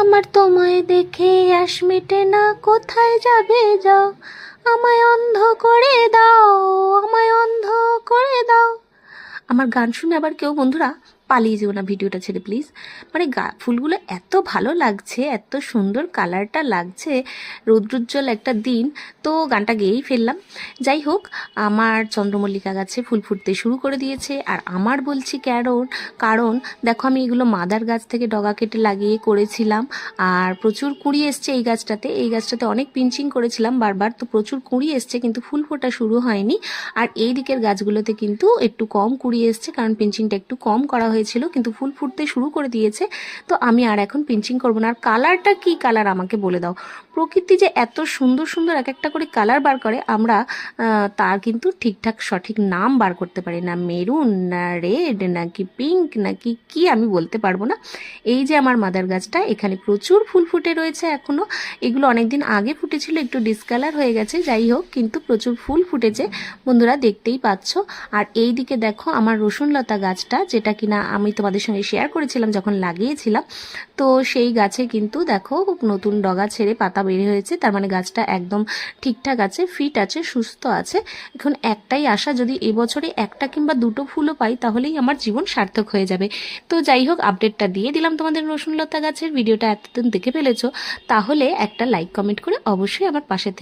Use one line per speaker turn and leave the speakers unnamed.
আমার তোমায় দেখে আশ মেটে না, কোথায় যাবে যাও, আমায় অন্ধ করে দাও, আমায় অন্ধ করে দাও। আমার গান শুনে আবার কেউ বন্ধুরা পালিয়ে যেও না ভিডিওটা ছেড়ে প্লিজ। মানে ফুলগুলো এত ভালো লাগছে, এত সুন্দর কালারটা লাগছে, রৌদ্রোজ্জ্বল একটা দিন, তো গানটা গেয়েই ফেললাম। যাই হোক, আমার চন্দ্রমল্লিকা গাছে ফুল ফুটতে শুরু করে দিয়েছে। আর আমার বলছি কারণ দেখো, আমি এগুলো মাদার গাছ থেকে ডগা কেটে লাগিয়ে করেছিলাম, আর প্রচুর কুঁড়ি এসছে এই গাছটাতে অনেক পিঞ্চিং করেছিলাম বারবার, তো প্রচুর কুঁড়ি এসছে কিন্তু ফুল ফোটা শুরু হয়নি। আর এই দিকের গাছগুলোতে কিন্তু একটু কম কুঁড়ি এসছে, কারণ পিঞ্চিংটা একটু কম করা হয়েছিল, কিন্তু ফুল ফুটতে শুরু করে দিয়েছে। তো আমি আর এখন পিঞ্চিং করবো না। আর কালারটা কি কালার আমাকে বলে দাও। প্রকৃতি যে এত সুন্দর সুন্দর এক একটা করে কালার বার করে, আমরা তার কিন্তু ঠিকঠাক সঠিক নাম বার করতে পারি না। মেরুন না রেড নাকি পিঙ্ক নাকি কি আমি বলতে পারবো না। এই যে আমার মাদার গাছটা, এখানে প্রচুর ফুল ফুটে রয়েছে এখনো। এগুলো অনেকদিন আগে ফুটেছিল, একটু ডিসকালার হয়ে গেছে, যাই হোক কিন্তু প্রচুর ফুল ফুটেছে বন্ধুরা, দেখতেই পাচ্ছ। আর এই দিকে দেখো আমার রসুনলতা গাছটা, যেটা কিনা আমি তোমাদের সঙ্গে শেয়ার করেছিলাম যখন লাগিয়েছিলাম, তো সেই গাছে কিন্তু দেখো নতুন ডগা ছেড়ে পাতা বের হয়েছে। তার মানে গাছটা একদম ঠিকঠাক আছে, ফিট আছে, সুস্থ আছে। এখন একটাই আশা, যদি এবছরে একটা কিংবা দুটো ফুলও পাই তাহলেই আমার জীবন সার্থক হয়ে যাবে। তো যাই হোক, আপডেটটা দিয়ে দিলাম তোমাদের রসুনলতা গাছের। ভিডিওটা এতদিন দেখে ফেলেছো, তাহলে একটা লাইক কমেন্ট করে অবশ্যই আমার পাশে থেকে